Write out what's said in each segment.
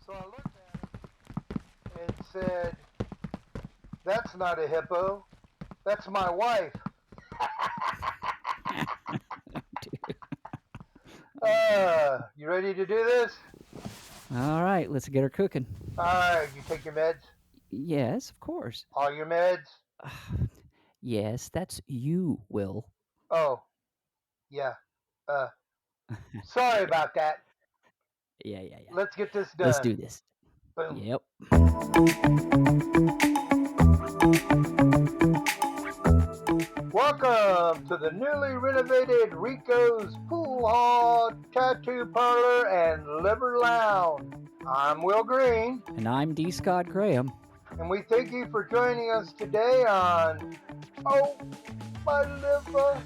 So I looked at it and said, "That's not a hippo. That's my wife." You ready to do this? All right, let's get her cooking. All right, you take your meds? Yes, of course. All your meds? Yes, that's you, Will. Oh, yeah. Uh, Sorry about that. Yeah. Let's get this Let's done. do this. Boom. Yep. Welcome to the newly renovated Rico's Pool Hall, Tattoo Parlor, and Liver Lounge. I'm Will Green, And I'm D. Scott Graham. and we thank you for joining us today on Oh My Liver.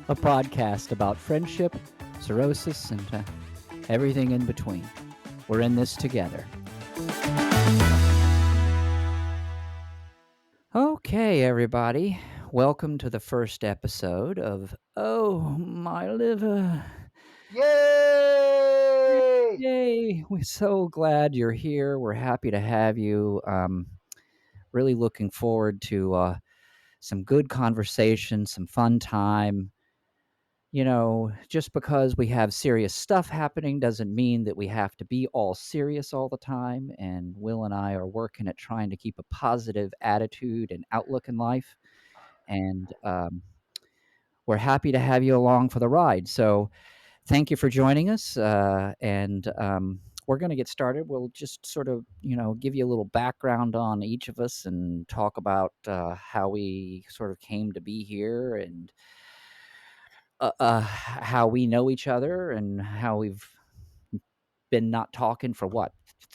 A podcast about friendship, cirrhosis, and everything in between. We're in this together. Okay, everybody. Welcome to the first episode of Oh My Liver. Yay! Yay! We're so glad you're here. We're happy to have you. Really looking forward to some good conversation, some fun time. You know, just because we have serious stuff happening doesn't mean that we have to be all serious all the time. And Will and I are working at trying to keep a positive attitude and outlook in life. And we're happy to have you along for the ride. So thank you for joining us. And we're going to get started. We'll just sort of, give you a little background on each of us and talk about how we sort of came to be here and how we know each other and how we've been not talking for what,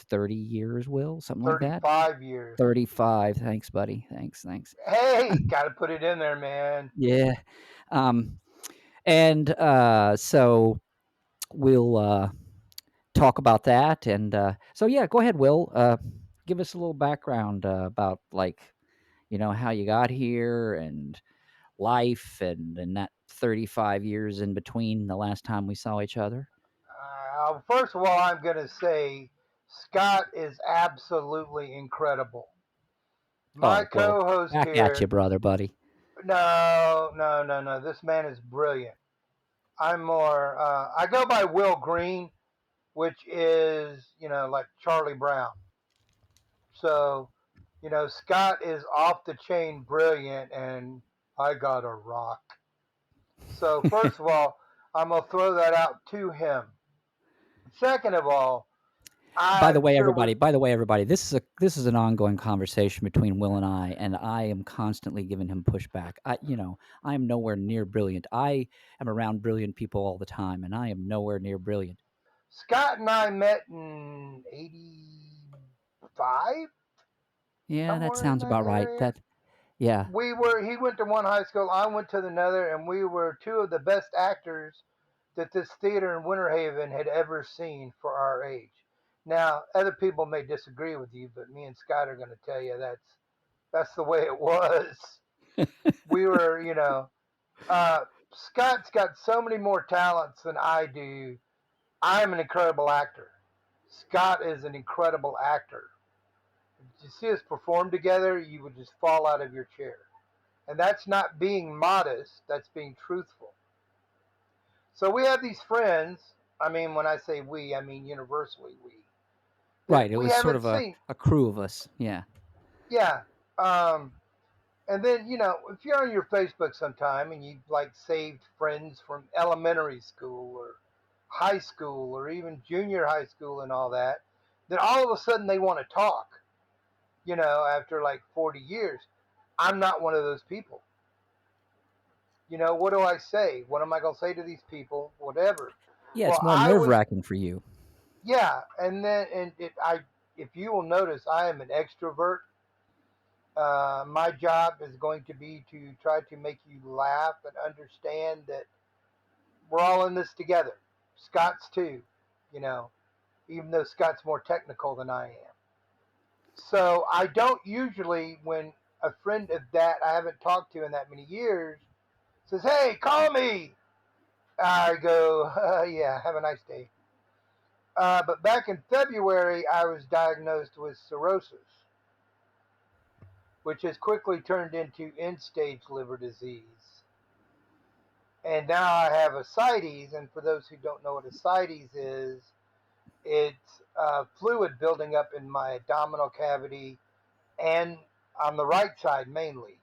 30 years, Will? Something like that? 35 years. 35. Thanks, buddy. Thanks. Hey, gotta put it in there, man. Yeah. Um, and so we'll talk about that. And so, yeah, go ahead, Will. Give us a little background about, like, how you got here and life and that 35 years in between the last time we saw each other. First of all, I'm gonna say Scott is absolutely incredible. My Oh, well, co-host back at you, here, brother, buddy. no. This man is brilliant. I'm more. I go by Will Green, which is like Charlie Brown. So, Scott is off the chain brilliant, and I got a rock. So first of all, I'm gonna throw that out to him. Second of all, By the I'm way, sure we. everybody. This is an ongoing conversation between Will and I am constantly giving him pushback. I am nowhere near brilliant. I am around brilliant people all the time, and I am nowhere near brilliant. Scott and I met in '85, Yeah, that somewhere in sounds that about right. area. Yeah. He went to one high school, I went to another, and we were two of the best actors that this theater in Winter Haven had ever seen for our age. Now, other people may disagree with you, but me and Scott are going to tell you that's the way it was. We were, Scott's got so many more talents than I do. I'm an incredible actor. Scott is an incredible actor. If you see us perform together, you would just fall out of your chair. And that's not being modest, that's being truthful. So we have these friends. I mean, when I say we, I mean universally we, that Right. It we was sort haven't of a, seen. a crew of us. Yeah. Yeah. Um, and then, if you're on your Facebook sometime and you like saved friends from elementary school or high school or even junior high school and all that, then all of a sudden they want to talk, after like 40 years. I'm not one of those people. What do I say? What am I going to say to these people? Whatever. Yeah, it's Well, more I nerve was, wracking for you. yeah. If you will notice, I am an extrovert. My job is going to be to try to make you laugh and understand that we're all in this together. Scott's too, you know, even though Scott's more technical than I am. So I don't usually, when a friend of that I haven't talked to in that many years says, "Hey, call me," I go, "Yeah, have a nice day." But back in February, I was diagnosed with cirrhosis, which has quickly turned into end stage liver disease. And now I have ascites. And for those who don't know what ascites is, it's fluid building up in my abdominal cavity and on the right side mainly,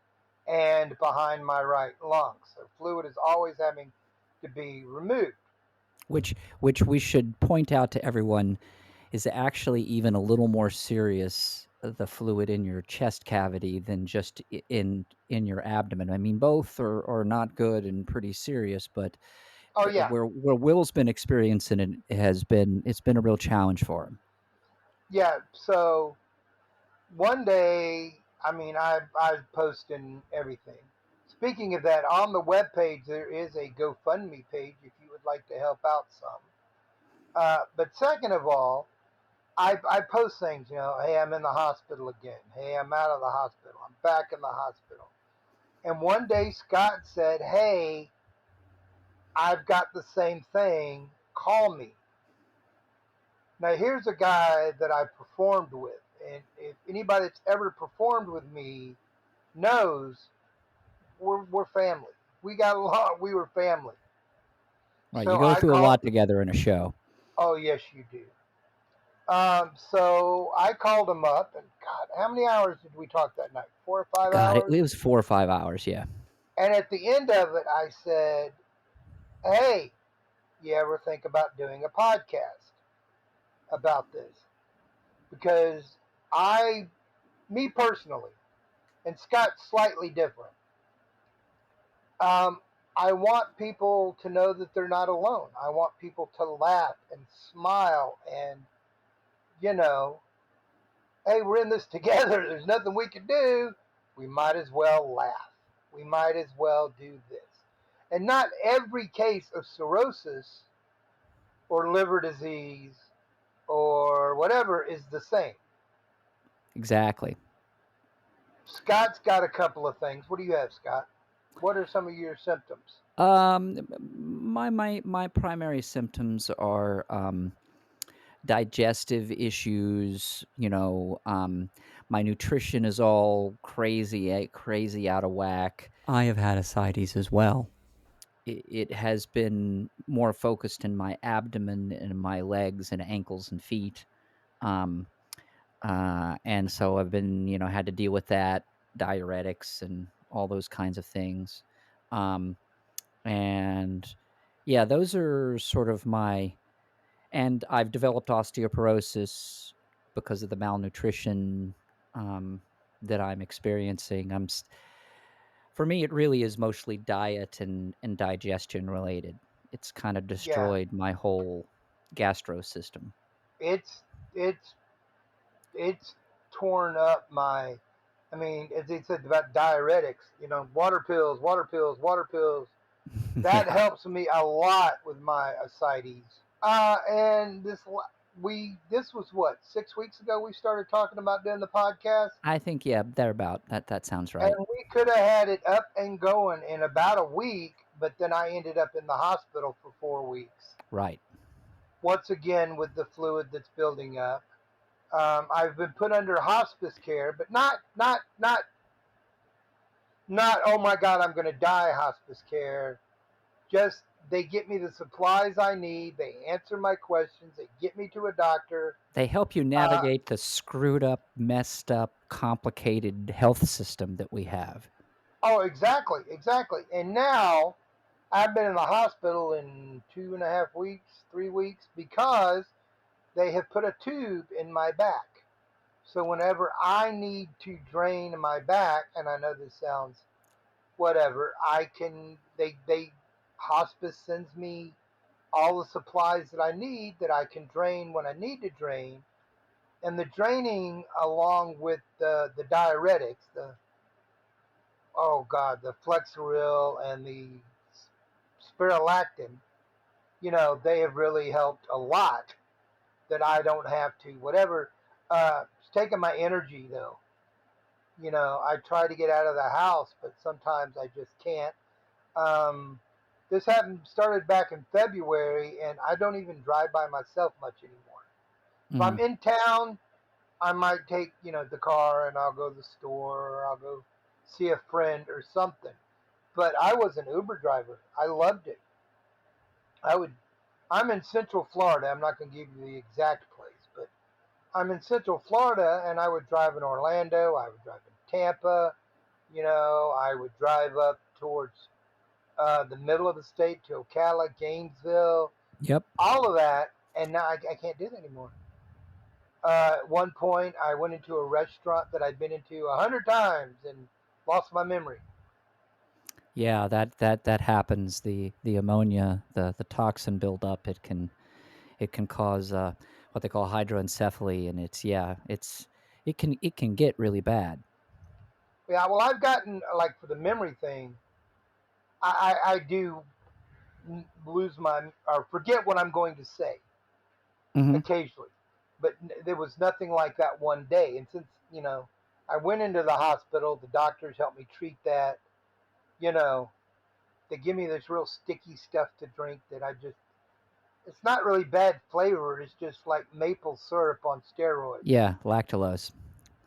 and behind my right lung. So fluid is always having to be removed. which we should point out to everyone is actually even a little more serious, the fluid in your chest cavity than just in your abdomen. I mean, both are not good and pretty serious, but Oh yeah, where Will's been experiencing it has been it's been a real challenge for him. yeah. So one day, I mean, I post in everything. Speaking of that, on the web page there is a GoFundMe page if you would like to help out some. But second of all, I post things, hey, I'm in the hospital again. Hey, I'm out of the hospital. I'm back in the hospital. And one day Scott said, hey, I've got the same thing. Call me. Now, here's a guy that I performed with. And if anybody that's ever performed with me knows, we're family. We got along. We were family. Right, you So go I through a called. lot together in a show. Oh, yes, you do. So I called him up, and God, how many hours did we talk that night? 4 or 5 God, hours. it was 4 or 5 hours. Yeah. And at the end of it, I said, hey, you ever think about doing a podcast about this? Because I, me personally, and Scott's slightly different, um, I want people to know that they're not alone. I want people to laugh and smile and, you know, hey, we're in this together. There's nothing we can do. We might as well laugh. We might as well do this. And not every case of cirrhosis or liver disease or whatever is the same. Exactly. Scott's got a couple of things. What do you have, Scott? What are some of your symptoms? My primary symptoms are digestive issues. My nutrition is all crazy out of whack. I have had ascites as well. It has been more focused in my abdomen and my legs and ankles and feet. Um, and so I've been, had to deal with that, diuretics and all those kinds of things. Um, and yeah, those are sort of my, and I've developed osteoporosis because of the malnutrition um, that I'm experiencing. For me, it really is mostly diet and digestion related. It's kind of Yeah, destroyed my whole gastro system. it's it's it's torn up my. I mean, as they said about diuretics, water pills, water pills, water pills. That Yeah, helps me a lot with my ascites. And this was what 6 weeks ago we started talking about doing the podcast, I think yeah, thereabout. That sounds and right. we could have had it up and going in about a week, but then I ended up in the hospital for 4 weeks. Right. Once again with the fluid that's building up. I've been put under hospice care, but not oh my God, I'm going to die hospice care. Just they get me the supplies I need. They answer my questions. They get me to a doctor. They help you Uh, navigate the screwed up, messed up, complicated health system that we have. oh, exactly, exactly. And now I've been in the hospital in 2.5 weeks, 3 weeks, because they have put a tube in my back. So whenever I need to drain my back, and I know this sounds whatever, I can. They hospice sends me all the supplies that I need that I can drain when I need to drain, and the draining along with the diuretics, the oh god, the flexeril and the spirulactin, they have really helped a lot. That I don't have to whatever. It's taking my energy though. I try to get out of the house, but sometimes I just can't. Um, This happened started back in February, and I don't even drive by myself much anymore. If I'm Mm. in town, I might take the car and I'll go to the store or I'll go see a friend or something. But I was an Uber driver. I loved it. I would. I'm in Central Florida. I'm not going to give you the exact place, but I'm in Central Florida, and I would drive in Orlando. I would drive in Tampa. I would drive up towards the middle of the state to Ocala, Gainesville, Yep. all of that, and now I can't do that anymore. At one point, I went into a restaurant that I'd been into 100 times and lost my memory. Yeah, that happens. The ammonia, the toxin buildup, it can cause what they call hydroencephaly, and it can get really bad. Yeah, well, I've gotten like for the memory thing, I do lose my or forget what I'm going to say Hmm. occasionally, but there was nothing like that one day. And since I went into the hospital, the doctors helped me treat that. You know, they give me this real sticky stuff to drink that I just it's not really bad flavor. It's just like maple syrup on steroids. Yeah, lactulose.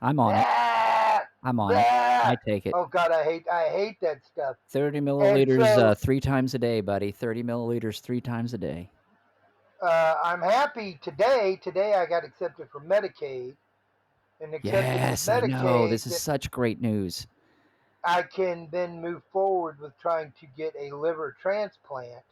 I'm on it. Ah, I'm on it. I ah. take it. Oh God, I hate that stuff. 30 And milliliters so 3 times a day, buddy. 30 milliliters 3 times a day. I'm happy today. Today I got accepted for Medicaid, and accepted with Yes, I know. Medicaid, This is then such great news. I can then move forward with trying to get a liver transplant.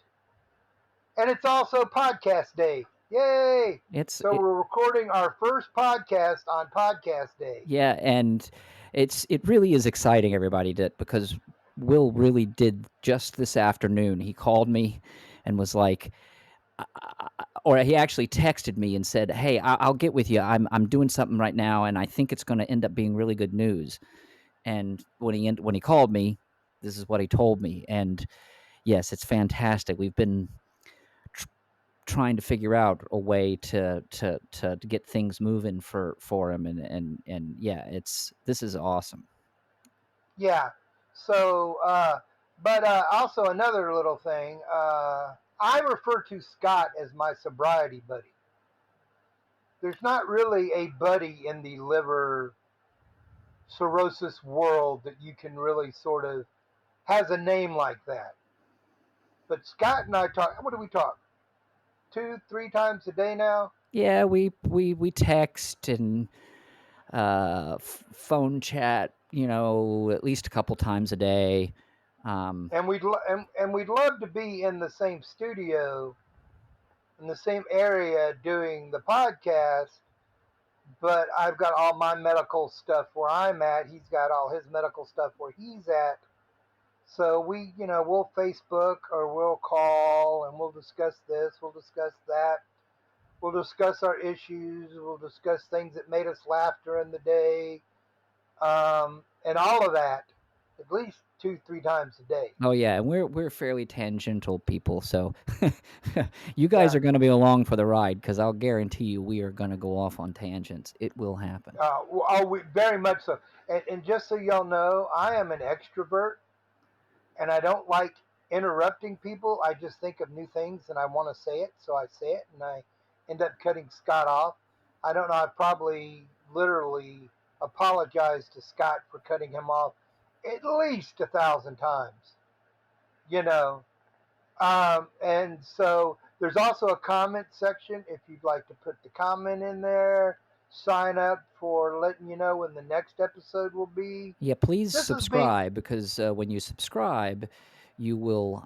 And it's also podcast day. Yay! It's So it, we're recording our first podcast on podcast day. yeah, and it really is exciting, everybody, because Will really did just this afternoon. He called me and was like, or he actually texted me and said, "Hey, I'll get with you. I'm doing something right now, and I think it's going to end up being really good news." And when he called me, this is what he told me. And yes, it's fantastic. We've been tr- trying to figure out a way to get things moving for him, and yeah, this is awesome. Yeah. So, but also another little thing. I refer to Scott as my sobriety buddy. There's not really a buddy in the liver cirrhosis world that you can really sort of has a name like that. But Scott and I talk. What do we talk? Two, three times a day now, Yeah, we text and phone chat, at least a couple times a day. Um, and we'd love to be in the same studio in the same area doing the podcast. But I've got all my medical stuff where I'm at. He's got all his medical stuff where he's at. So we'll Facebook or we'll call and we'll discuss this, we'll discuss that. We'll discuss our issues. We'll discuss things that made us laugh during the day, and all of that, at least two, three times a day. oh yeah, and we're fairly tangential people, so you guys Yeah. are going to be along for the ride because I'll guarantee you we are going to go off on tangents. It will happen. We very much so. And just so y'all know, I am an extrovert, and I don't like interrupting people. I just think of new things and I want to say it, so I say it, and I end up cutting Scott off. I don't know. I probably literally apologized to Scott for cutting him off at least 1,000 times. You know, and so there's also a comment section if you'd like to put the comment in there. Sign up for letting you know when the next episode will be. Yeah, please This is being subscribe because when you subscribe, you will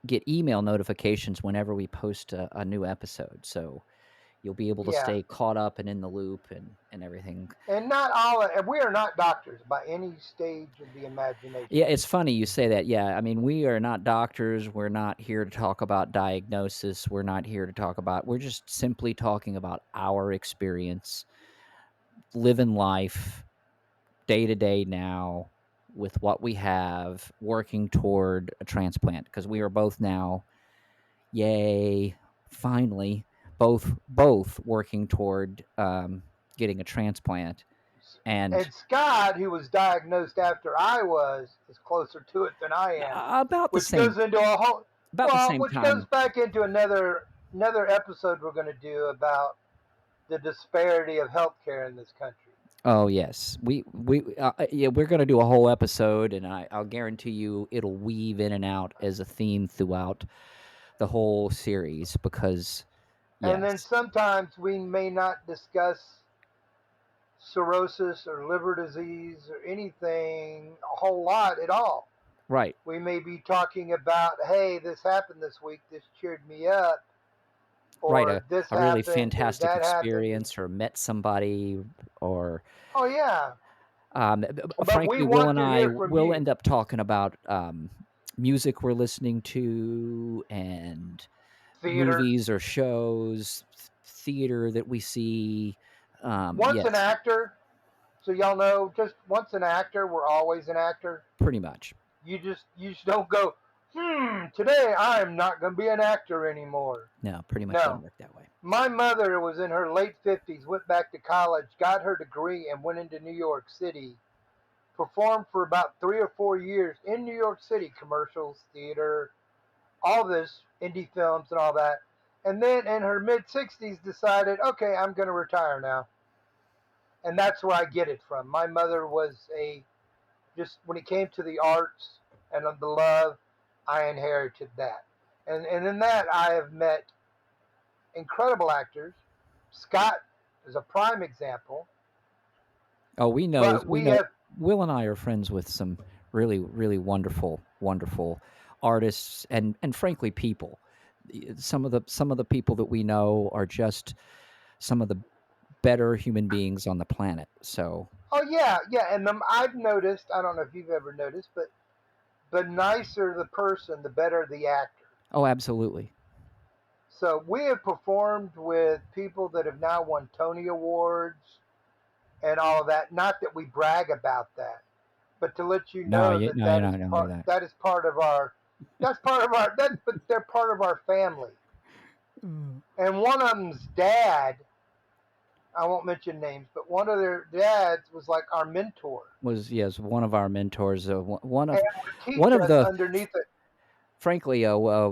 get email notifications whenever we post a new episode. So you'll be able to yeah, stay caught up and in the loop and everything. and not all. And we are not doctors by any stage of the imagination. Yeah, it's funny you say that. Yeah, I mean, we are not doctors. We're not here to talk about diagnosis. We're not here to talk about, we're just simply talking about our experience, living life day to day now with what we have, working toward a transplant because we are both now, yay, finally, both working toward getting a transplant. And And Scott, who was diagnosed after I was, is closer to it than I am, about the which same goes into a whole about the well, same which goes time. back into another episode we're going to do about the disparity of healthcare in this country. Oh yes, yeah, we're gonna do a whole episode, and I'll guarantee you it'll weave in and out as a theme throughout the whole series because And then yes, sometimes we may not discuss cirrhosis or liver disease or anything a whole lot at all. right, We may be talking about, hey, this happened this week, this cheered me up, right, or this a really happened, or fantastic that happened. experience, or met somebody, or Oh, yeah. But we frankly, Will want and to I hear from will you. end up talking about music we're listening to and Theater. movies or shows, theater that we see. Once an Yes, actor, so y'all know, just once an actor, we're always an actor. pretty much. You just don't go, today I am not going to be an actor anymore. No, pretty much doesn't No. work that way. My mother was in her late 50s, went back to college, got her degree, and went into New York City. Performed for about 3 or 4 years in New York City, commercials, theater, all this, indie films, and all that. And then in her mid 60s, decided, okay, I'm going to retire now. And that's where I get it from. My mother was just when it came to the arts and the love, I inherited that. And in that, I have met incredible actors. Scott is a prime example. Oh, But we we know. have, Will and I are friends with some really, really wonderful artists and frankly people. Some of the people that we know are just some of the better human beings on the planet. So, oh yeah, yeah, and I've noticed. I don't know if you've ever noticed, but the nicer the person, the better the actor. oh, absolutely. So we have performed with people that have now won Tony Awards and all of that. Not that we brag about that, but to let you No, know that no, you're not gonna do that. that is part of our but they're part of our family. Mm. And one of them's dad, I won't mention names, but one of their dads was like our mentor Was yes, one of our mentors. and would One teach of us the underneath it. frankly,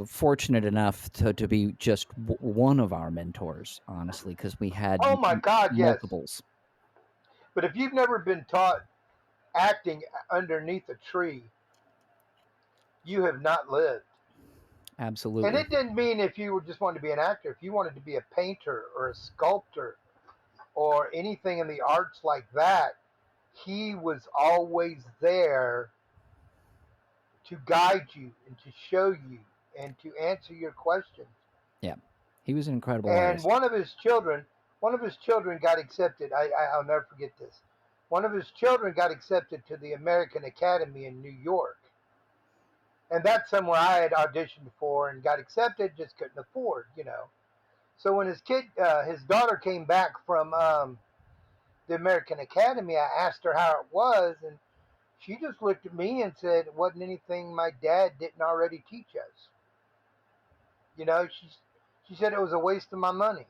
fortunate enough to be just one of our mentors, honestly, because we had Oh my God, yes. multiples. But if you've never been taught acting underneath a tree, you have not lived. And Absolutely. it didn't mean if you just wanted to be an actor, if you wanted to be a painter or a sculptor or anything in the arts like that, he was always there to guide you and to show you and to answer your questions. Yeah. He was an incredible And artist. one of his children got accepted. I'll never forget this. One of his children got accepted to the American Academy in New York, and that's somewhere I had auditioned for and got accepted, just couldn't afford. So when his daughter came back from the American Academy, I asked her how it was, and she just looked at me and said, "It wasn't anything my dad didn't already teach us." She said it was a waste of my money.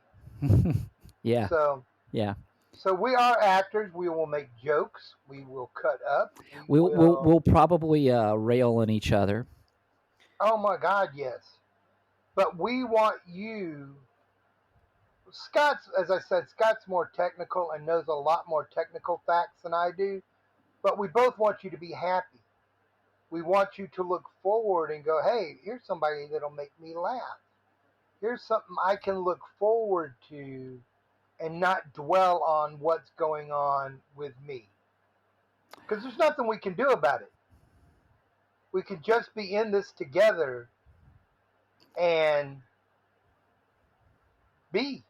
Yeah. So Yeah. so we are actors. We will make jokes. We will cut up. We We'll will. probably rail on each other. Oh my God, yes. But we want you. Scott's, as I said, Scott's more technical and knows a lot more technical facts than I do. But we both want you to be happy. We want you to look forward and go, hey, here's somebody that'll make me laugh. Here's something I can look forward to and not dwell on what's going on with me. Because there's nothing we can do about it. We could just be in this together and be.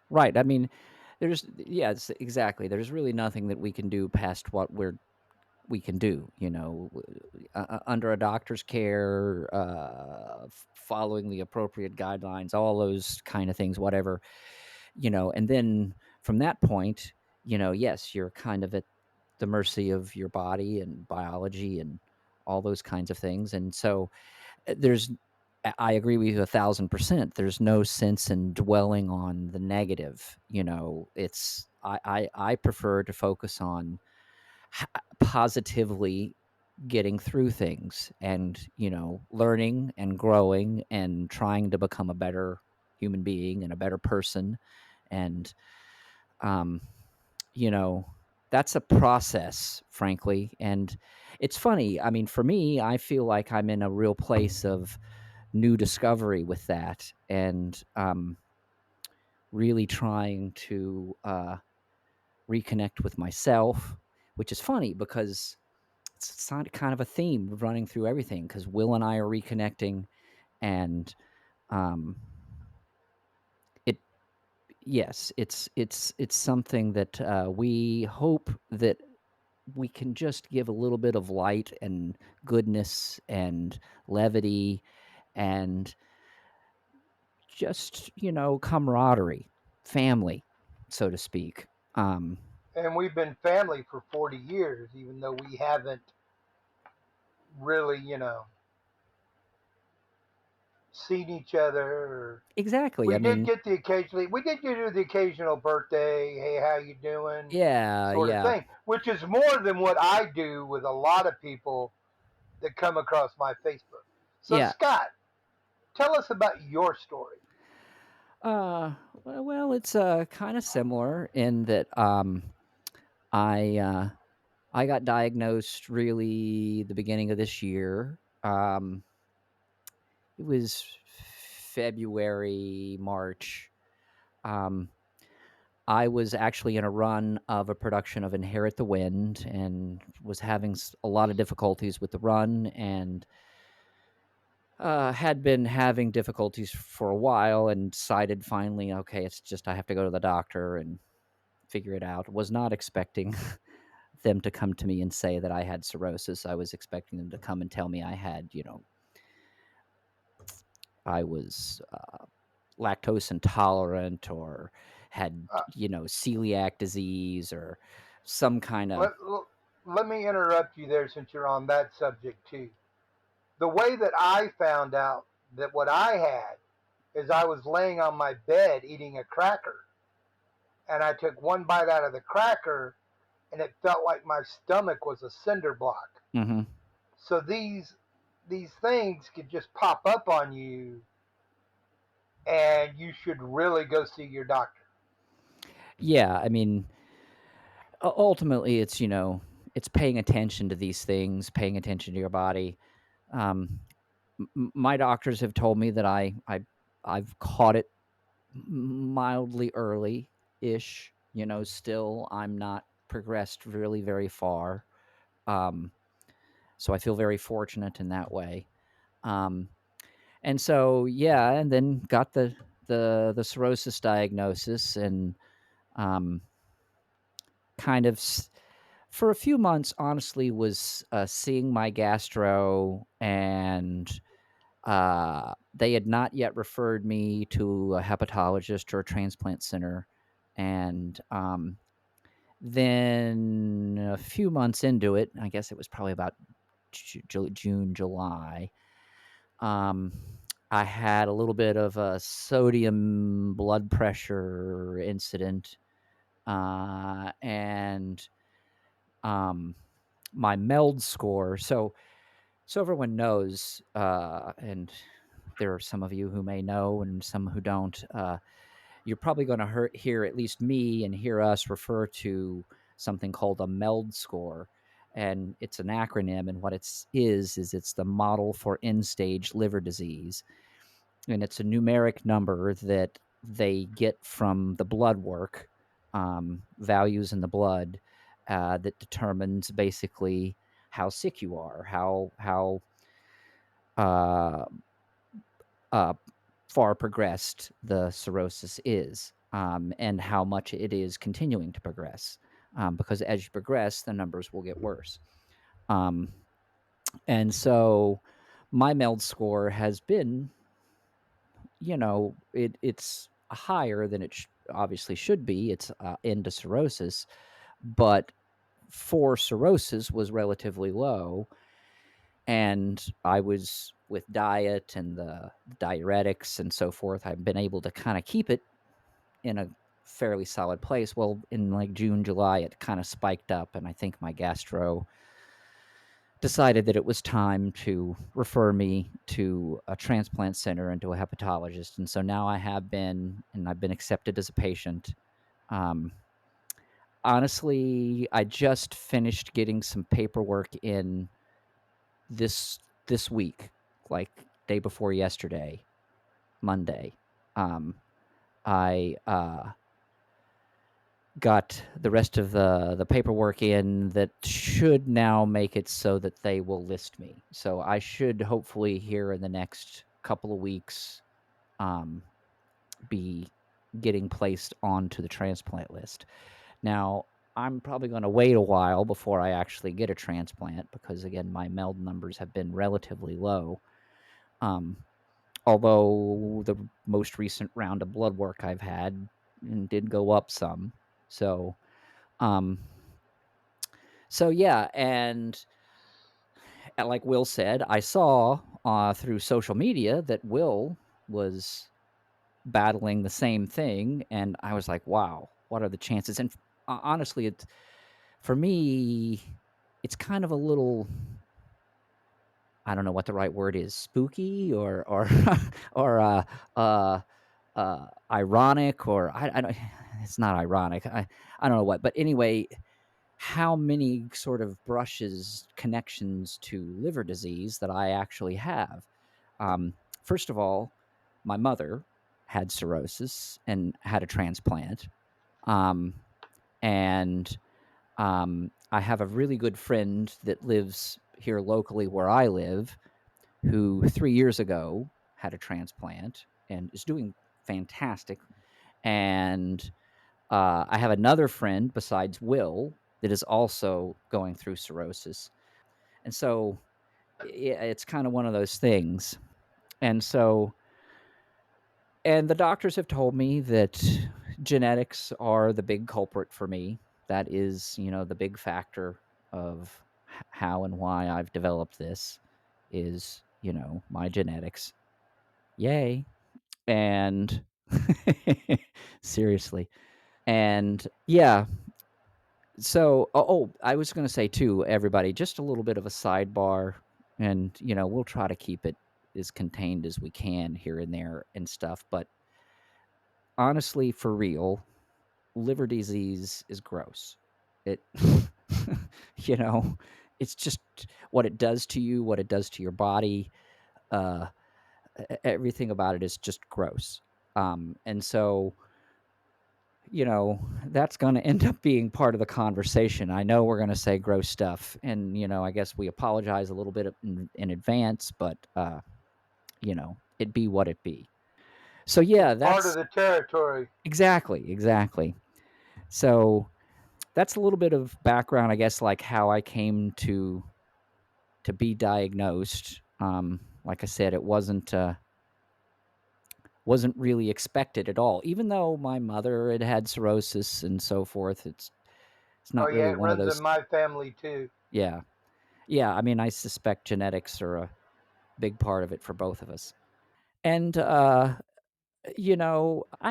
Right. I mean, there's yes, exactly. There's really nothing that we can do past what we can do, under a doctor's care, following the appropriate guidelines, all those kind of things, whatever, and then from that point, yes, you're kind of at the mercy of your body and biology and all those kinds of things. And so there's I agree with you 1,000%. There's no sense in dwelling on the negative. It's I prefer to focus on positively getting through things, and learning and growing and trying to become a better human being and a better person. And um you know that's a process, frankly. And it's funny, I mean, for me, I feel like I'm in a real place of new discovery with that, and really trying to reconnect with myself, which is funny because it's not kind of a theme running through everything, because Will and I are reconnecting. And um, it yes, it's something that we hope that we can just give a little bit of light and goodness and levity, and just camaraderie, family, so to speak. um And we've been family for 40 years, even though we haven't really, seen each other. Or exactly, I we did mean, get the occasionally, we did do the occasional birthday, hey, how you doing, yeah, sort of yeah, thing, which is more than what I do with a lot of people that come across my Facebook. So, yeah. Scott, tell us about your story. Well, it's kind of similar in that I uh I got diagnosed really the beginning of this year. It was February, March. Um, I was actually in a run of a production of Inherit the Wind, and was having a lot of difficulties with the run, and had been having difficulties for a while, and decided finally, okay, it's just I have to go to the doctor and figure it out. Was not expecting them to come to me and say that I had cirrhosis. I was expecting them to come and tell me I had, I was lactose intolerant, or had, Uh, celiac disease, or some kind of. let, let me interrupt you there since you're on that subject too. The way that I found out that what I had is I was laying on my bed eating a cracker, and I took one bite out of the cracker, and it felt like my stomach was a cinder block. Mhm. So these things could just pop up on you, and you should really go see your doctor. Yeah, I mean, ultimately, it's paying attention to these things, paying attention to your body. Um, my doctors have told me that I've caught it mildly early ish. Still, I'm not progressed really very far. Um, so I feel very fortunate in that way. Um, and so, yeah, and then got the cirrhosis diagnosis, and um, kind of for a few months, honestly, was seeing my gastro, and they had not yet referred me to a hepatologist or a transplant center. And then a few months into it, I guess it was probably about June, July, um, I had a little bit of a sodium blood pressure incident, and um, my MELD score. So everyone knows, and there are some of you who may know and some who don't. You're probably going to hear at least me and hear us refer to something called a MELD score, and it's an acronym. And what is it's the model for end stage liver disease, and it's a numeric number that they get from the blood work, values in the blood, that determines basically how sick you are, how uh, uh, far progressed the cirrhosis is, and how much it is continuing to progress. Because as you progress, the numbers will get worse. Um, and so my MELD score has been, it's higher than it obviously should be. It's into cirrhosis, but for cirrhosis was relatively low. And I was with diet and the diuretics and so forth, I've been able to kind of keep it in a fairly solid place. Well, in like June, July, it kind of spiked up, and I think my gastro decided that it was time to refer me to a transplant center and to a hepatologist. And so now I have been, and I've been accepted as a patient. Um, Honestly, I just finished getting some paperwork in this week, like day before yesterday, Monday. Um, I got the rest of the paperwork in that should now make it so that they will list me. So I should hopefully here in the next couple of weeks um, be getting placed onto the transplant list. Now, I'm probably going to wait a while before I actually get a transplant because, again, my MELD numbers have been relatively low. Um, Although the most recent round of blood work I've had did go up some. So, um, so yeah, and like Will said, I saw through social media that Will was battling the same thing, and I was like, "Wow, what are the chances?" And honestly, it's for me, it's kind of a little, I don't know what the right word is, spooky or or uh, ironic, or I don't. It's not ironic. I don't know what, but anyway, how many sort of brushes connections to liver disease that I actually have. Um, First of all, my mother had cirrhosis and had a transplant. Um, and I have a really good friend that lives here locally where I live who 3 years ago had a transplant and is doing fantastic. And I have another friend besides Will that is also going through cirrhosis. And so it's kind of one of those things. And so, and the doctors have told me that genetics are the big culprit for me. That is, the big factor of how and why I've developed this is, my genetics. Yay. And seriously. And yeah, so, I was gonna say too, everybody, just a little bit of a sidebar, and we'll try to keep it as contained as we can here and there and stuff. But honestly, for real, liver disease is gross. It, you know, it's just what it does to you, what it does to your body. Uh, Everything about it is just gross. And so that's going to end up being part of the conversation. I know we're going to say gross stuff, and I guess we apologize a little bit in advance, but it be what it be. So It's yeah, part of that's the territory. exactly. So that's a little bit of background, I guess, like how I came to be diagnosed. Like I said, it wasn't really expected at all. Even though my mother had had cirrhosis and so forth, it's Oh not yeah, really it one of runs in those. my family too. Yeah. Yeah, I mean, I suspect genetics are a big part of it for both of us. And I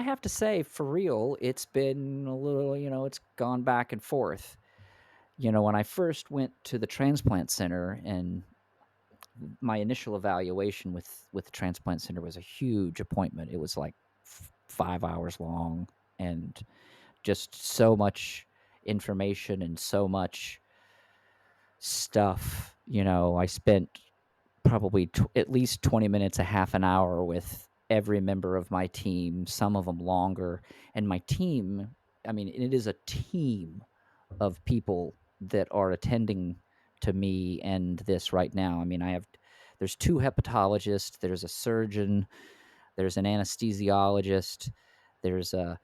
have to say for real, it's been a little, it's gone back and forth. When I first went to the transplant center, and my initial evaluation with the transplant center was a huge appointment. It was like 5 hours long, and just so much information and so much stuff. I spent probably at least 20 minutes, a half an hour with every member of my team, some of them longer. And my team, I mean, it is a team of people that are attending to me and this right now. I mean, there's two hepatologists, there's a surgeon, there's an anesthesiologist, there's a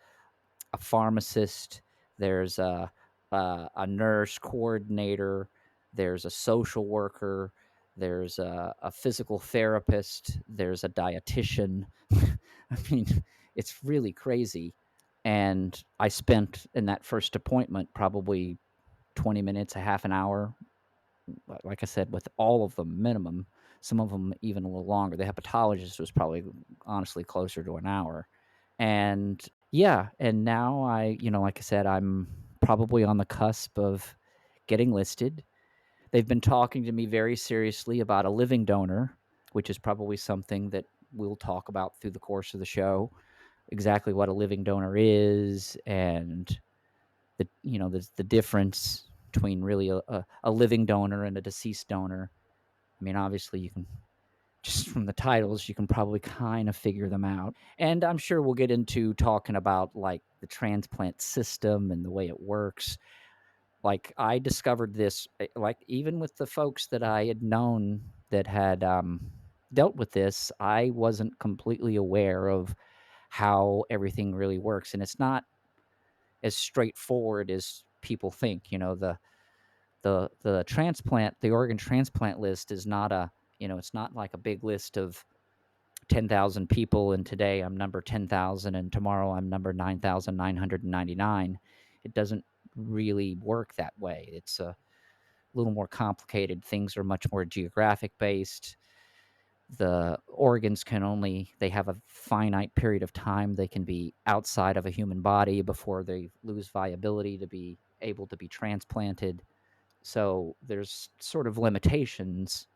pharmacist, there's a nurse coordinator, there's a social worker, there's a physical therapist, there's a dietitian. I mean, it's really crazy. And I spent in that first appointment probably 20 minutes, a half an hour like I said, with all of them minimum, some of them even a little longer. The hepatologist was probably honestly closer to an hour. And yeah, and now like I said, I'm probably on the cusp of getting listed. They've been talking to me very seriously about a living donor, which is probably something that we'll talk about through the course of the show. Exactly what a living donor is, and the difference between really a living donor and a deceased donor. I mean, obviously, you can just from the titles, you can probably kind of figure them out. And I'm sure we'll get into talking about like the transplant system and the way it works. Like I discovered this, like even with the folks that I had known that had dealt with this, I wasn't completely aware of how everything really works. And it's not as straightforward as people think. The organ transplant list is not it's not like a big list of 10,000 people, and today I'm number 10,000 and tomorrow I'm number 9,999. It doesn't really work that way. It's a little more complicated. Things are much more geographic based. The organs they have a finite period of time they can be outside of a human body before they lose viability to be able to be transplanted. So there's sort of limitations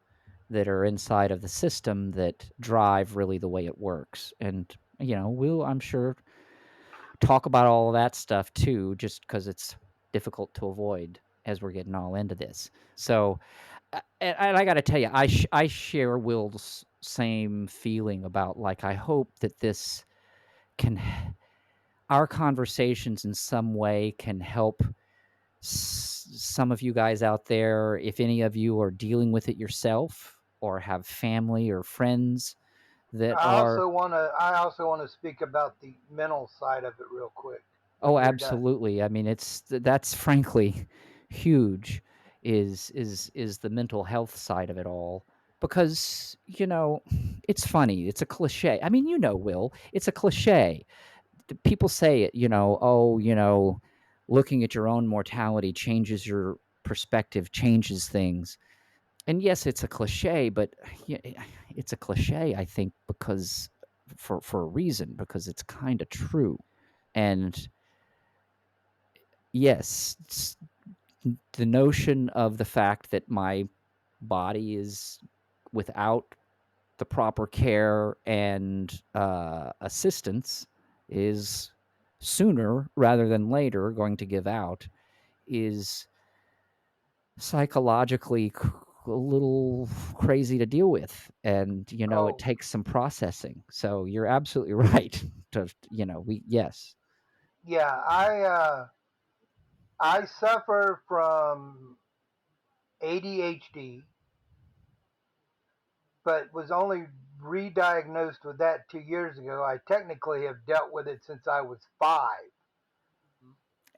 that are inside of the system that drive really the way it works. And, we'll, I'm sure, talk about all of that stuff too, just because it's difficult to avoid as we're getting all into this. So, and I got to tell you, I share Will's same feeling about like, I hope that can, our conversations in some way can help some of you guys out there, if any of you are dealing with it yourself or have family or friends that are. I also want to speak about the mental side of it real quick when Oh, you're done. absolutely. I mean, that's frankly huge, is the mental health side of it all, because it's funny, it's a cliche. I mean, Will, it's a cliche. People say it, oh, looking at your own mortality changes your perspective, changes things. And yes, it's a cliche, but yeah, it's a cliche, I think, because for a reason, because it's kind of true. And yes, the notion of the fact that my body is without the proper care and assistance is sooner rather than later going to give out is psychologically a little crazy to deal with, and it Oh, takes some processing. So you're absolutely right to we yes. yeah, I suffer from ADHD, but was only re-diagnosed with that 2 years ago. I technically have dealt with it since I was 5.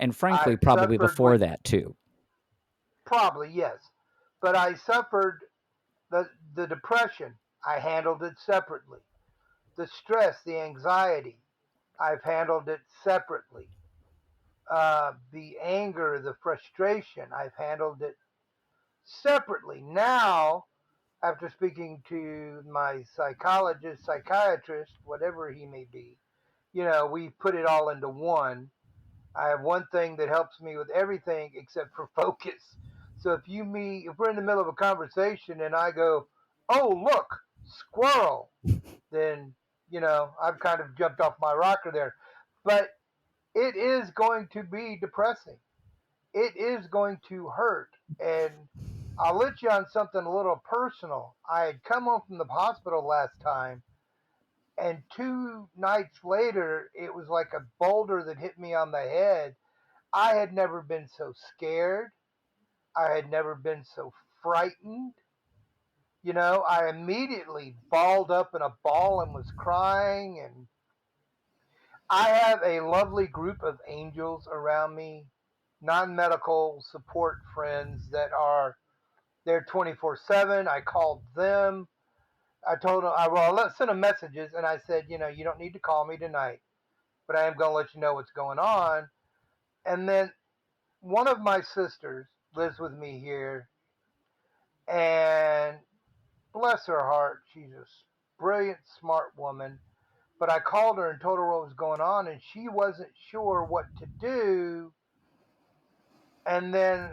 And frankly I've probably suffered before with that too. probably yes, but I suffered the depression. I handled it separately. The stress, the anxiety, I've handled it separately. The anger, the frustration, I've handled it separately. Now, after speaking to my psychologist, psychiatrist, whatever he may be, we put it all into one. I have one thing that helps me with everything except for focus. So if we're in the middle of a conversation and I go, "Oh, look, squirrel," then I've kind of jumped off my rocker there. But it is going to be depressing. It is going to hurt. And I'll let you on something a little personal. I had come home from the hospital last time, and 2 nights later, it was like a boulder that hit me on the head. I had never been so scared. I had never been so frightened. I immediately balled up in a ball and was crying. And I have a lovely group of angels around me, non medical support friends that are there 24/7. I called them. I told them, I sent them messages and I said, you don't need to call me tonight, but I am going to let you know what's going on. And then one of my sisters lives with me here. And bless her heart, she's a brilliant, smart woman. But I called her and told her what was going on, and she wasn't sure what to do. And then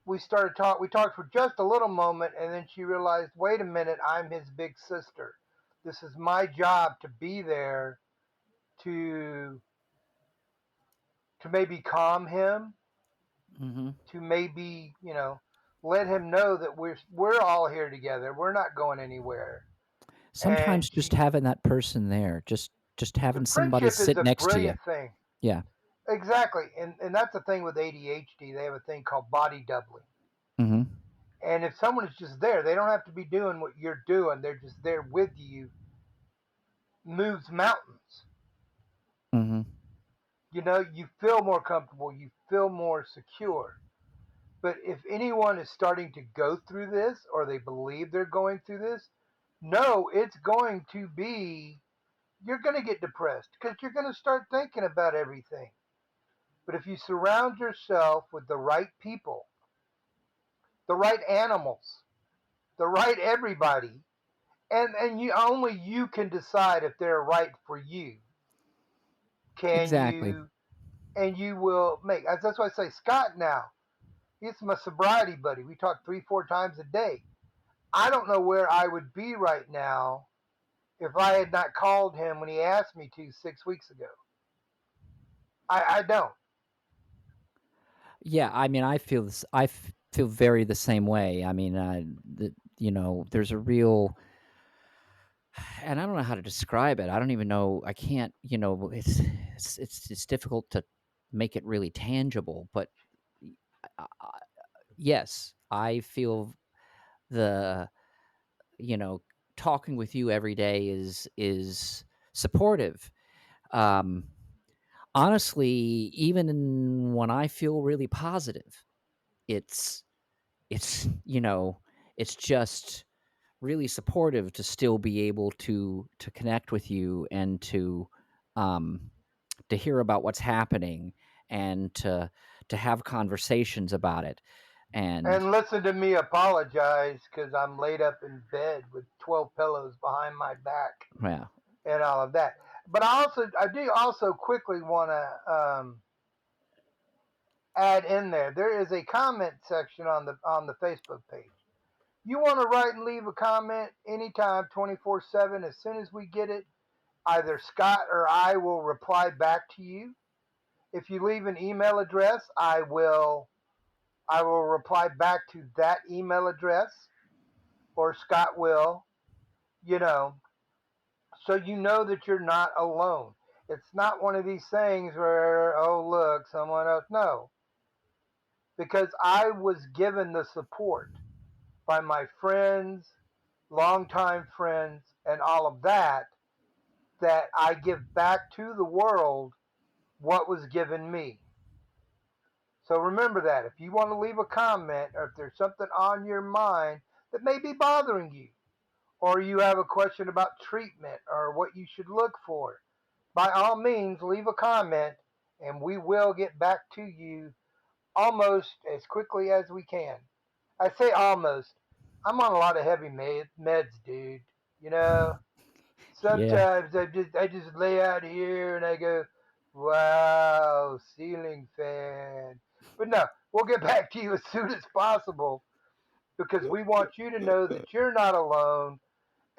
we started talk. We talked for just a little moment, and then she realized, wait a minute, I'm his big sister. This is my job to be there to maybe calm him, Hmm. to maybe let him know that we're all here together. We're not going anywhere. And Sometimes just having that person there, just having somebody friendship is sit a next to you. brilliant thing. Yeah. Exactly. And that's the thing with ADHD. They have a thing called body doubling. Hmm. And if someone is just there, they don't have to be doing what you're doing. They're just there with you, moves mountains. Hmm. You feel more comfortable, you feel more secure. But if anyone is starting to go through this or they believe they're going through this, no, it's going to be, you're going to get depressed because you're going to start thinking about everything. But if you surround yourself with the right people, the right animals, the right everybody, and you can decide if they're right for you. Can Exactly. you and you will make that's why I say Scott now. He's my sobriety buddy. We talk 3, 4 times a day. I don't know where I would be right now if I had not called him when he asked me to 6 weeks ago. I don't. Yeah, I mean, I feel this. Feel very the same way. I mean, there's a real, and I don't know how to describe it. I don't even know. I can't. It's difficult to make it really tangible. But y- yes, I feel the you know talking with you every day is supportive. Um, Honestly, even when I feel really positive, it's it's you know it's just really supportive to still be able to connect with you and um to hear about what's happening and to have conversations about it. And And listen to me apologize because I'm laid up in bed with 12 pillows behind my back yeah. and all of that. But I do also quickly want to add in there. There is a comment section on the Facebook page. You want to write and leave a comment anytime, 24/7. As soon as we get it, either Scott or I will reply back to you. If you leave an email address, I will reply back to that email address, or Scott will. You know, so you know that you're not alone. It's not one of these things where, oh, look, someone else. No, because I was given the support by my friends, longtime friends, and all of that, that I give back to the world what was given me. So remember that. If you want to leave a comment or if there's something on your mind that may be bothering you, or you have a question about treatment or what you should look for, by all means, leave a comment and we will get back to you almost as quickly as we can. I say almost. I'm on a lot of heavy meds, dude. You know, Yeah. sometimes I just lay out here and I go, wow, ceiling fan. But no, we'll get back to you as soon as possible because we want you to know that you're not alone.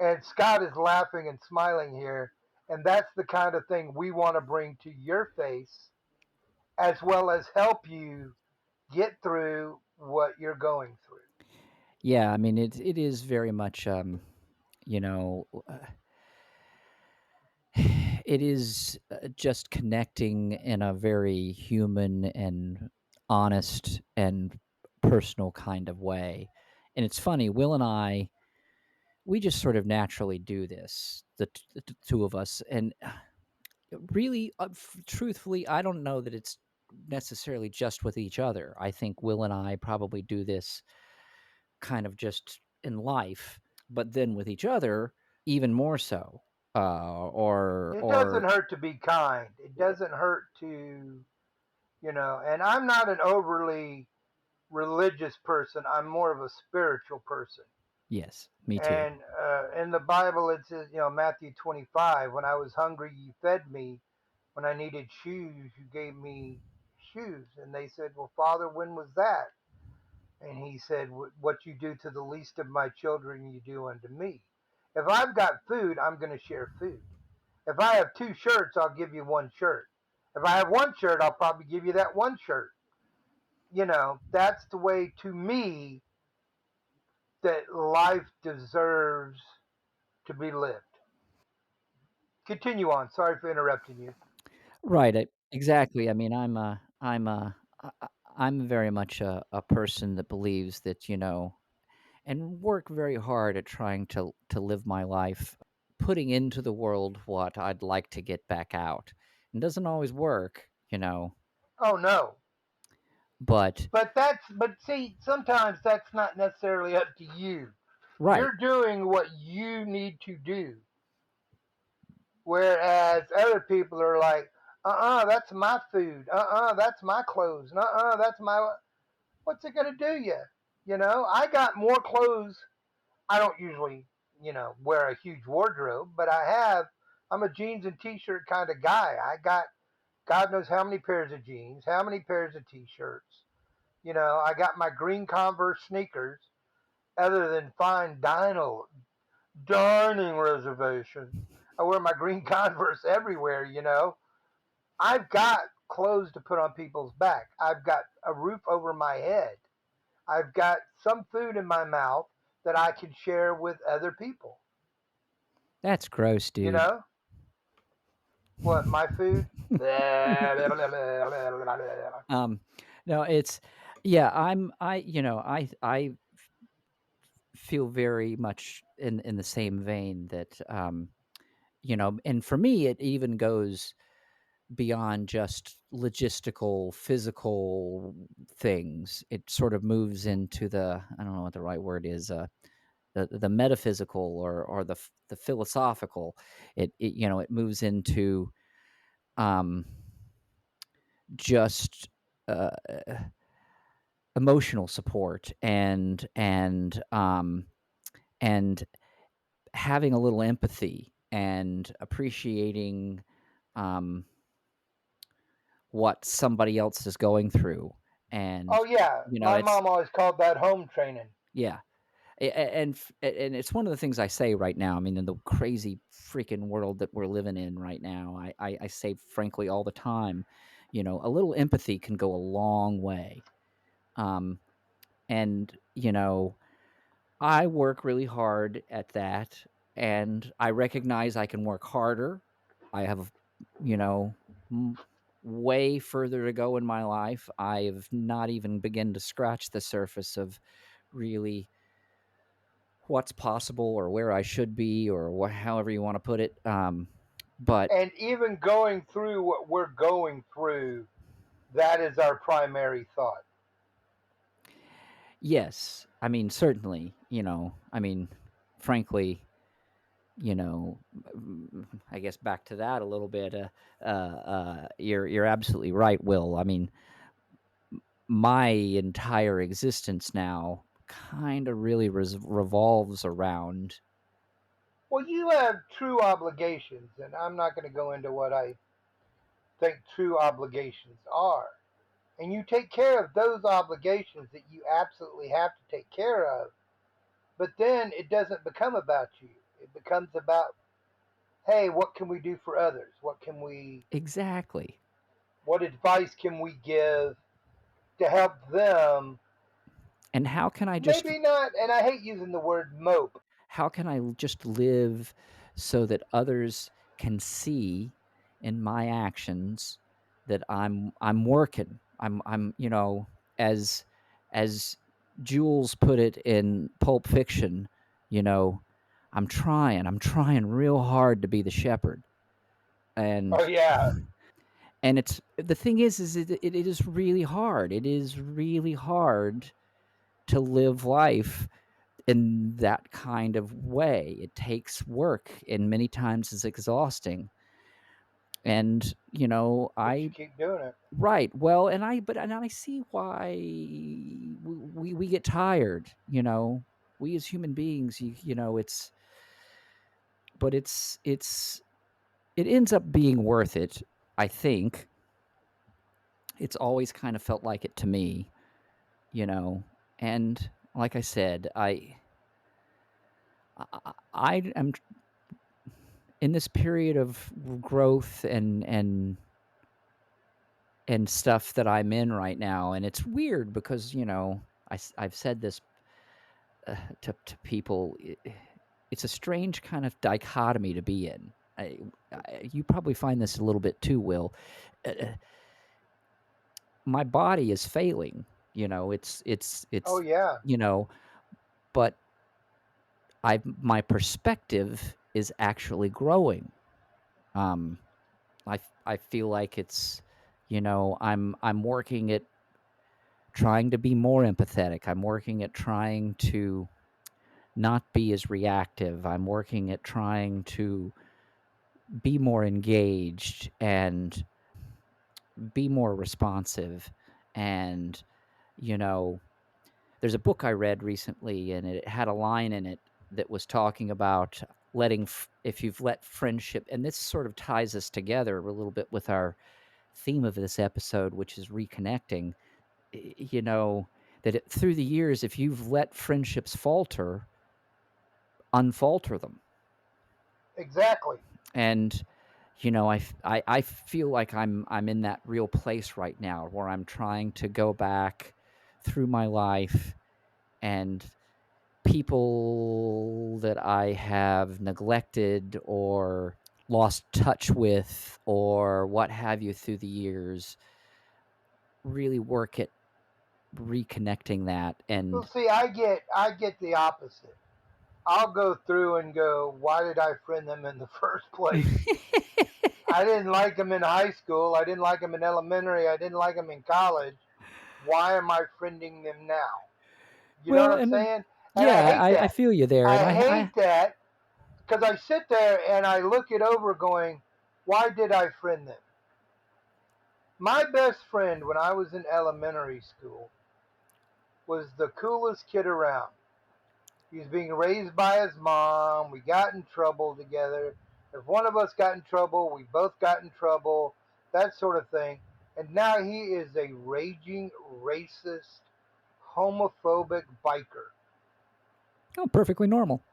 And Scott is laughing and smiling here. And that's the kind of thing we want to bring to your face as well as help you get through what you're going through. Yeah, I mean, it is very much, you know, uh, it is just connecting in a very human and honest and personal kind of way. And it's funny, Will and I, we just sort of naturally do this, the two of us. And really, truthfully, I don't know that it's necessarily just with each other. I think Will and I probably do this kind of just in life, but then with each other, even more so. It doesn't Or hurt to be kind. It doesn't hurt to, and I'm not an overly religious person. I'm more of a spiritual person. Yes, me too. And in the Bible, it says, Matthew 25, when I was hungry, you fed me. When I needed shoes, you gave me shoes. And they said, well, Father, when was that? And he said, what you do to the least of my children, you do unto me. If I've got food, I'm going to share food. If I have two shirts, I'll give you one shirt. If I have one shirt, I'll probably give you that one shirt. That's the way to me that life deserves to be lived. Continue on. Sorry for interrupting you. Right, exactly. I mean, I'm very much a person that believes that, and work very hard at trying to live my life, putting into the world what I'd like to get back out. It doesn't always work, Oh no. but But see, sometimes that's not necessarily up to you. right. You're doing what you need to do. Whereas other people are like, that's my food. That's my clothes. That's my. What's it going to do you? I got more clothes. I don't usually, wear a huge wardrobe, but I'm a jeans and t shirt kind of guy. I got God knows how many pairs of jeans, how many pairs of t shirts. I got my green Converse sneakers, other than fine dining reservations. I wear my green Converse everywhere. I've got clothes to put on people's back. I've got a roof over my head. I've got some food in my mouth that I can share with other people. That's gross, You dude. know what? My food. um no, it's yeah, I feel very much in the same vein that and for me it even goes beyond just logistical, physical things. It sort of moves into the, I don't know what the right word is, the metaphysical, or the philosophical. It moves into um, just uh, emotional support, and having a little empathy and appreciating um, what somebody else is going through. And Oh yeah, my it's mom always called that home training. yeah. And it's one of the things I say right now. I mean, in the crazy freaking world that we're living in right now, I say frankly all the time, a little empathy can go a long way. Um, and I work really hard at that, and I recognize I can work harder. I have, you know, m- way further to go in my life. I've not even begun to scratch the surface of really what's possible or where I should be, or however you want to put it. But And even going through what we're going through, that is our primary thought. yes, I mean, certainly, I mean, frankly, I guess back to that a little bit. You're absolutely right, Will. I mean, my entire existence now kind of really revolves around. Well, you have true obligations, and I'm not going to go into what I think true obligations are. And you take care of those obligations that you absolutely have to take care of. But then it doesn't become about you. It becomes about, hey, what can we do for others? Exactly. What advice can we give to help them? And Maybe not, and I hate using the word mope. how can I just live so that others can see in my actions that I'm working. I'm as as Jules put it in Pulp Fiction, you know, I'm trying real hard to be the shepherd. Oh, And yeah. it's the thing is it is really hard. It is really hard to live life in that kind of way. It takes work, and many times it's exhausting. And But you keep doing it. right. Well, and I see why we get tired, we as human beings, it's but it ends up being worth it, I think. It's always kind of felt like it to me, you know. And like I said, I am in this period of growth and stuff that I'm in right now, and it's weird because I've said this to people. It's a strange kind of dichotomy to be in. You probably find this a little bit too, Will. Uh, my body is failing. Oh It's yeah, you know, but my perspective is actually growing. Um, I feel like it's, I'm working at trying to be more empathetic. I'm working at trying to not be as reactive. I'm working at trying to be more engaged and be more responsive. And, you know, there's a book I read recently and it had a line in it that was talking about if you've let friendship, and this sort of ties us together a little bit with our theme of this episode, which is reconnecting. You know, that through the years, if you've let friendships falter, unfalter them. exactly. And I feel like I'm in that real place right now where I'm trying to go back through my life, and people that I have neglected or lost touch with or what have you through the years, really work at reconnecting that. Well, And see, I get the opposite. I'll go through and go, why did I friend them in the first place? I didn't like them in high school. I didn't like them in elementary. I didn't like them in college. Why am I friending them now? You know what well, I'm and saying? And I yeah, hate I that. feel you there, and I I hate that because I sit there and I look it over going, why did I friend them? My best friend when I was in elementary school was the coolest kid around. He was being raised by his mom. We got in trouble together. If one of us got in trouble, we both got in trouble, that sort of thing. And now he is a raging racist, homophobic biker. oh, perfectly normal.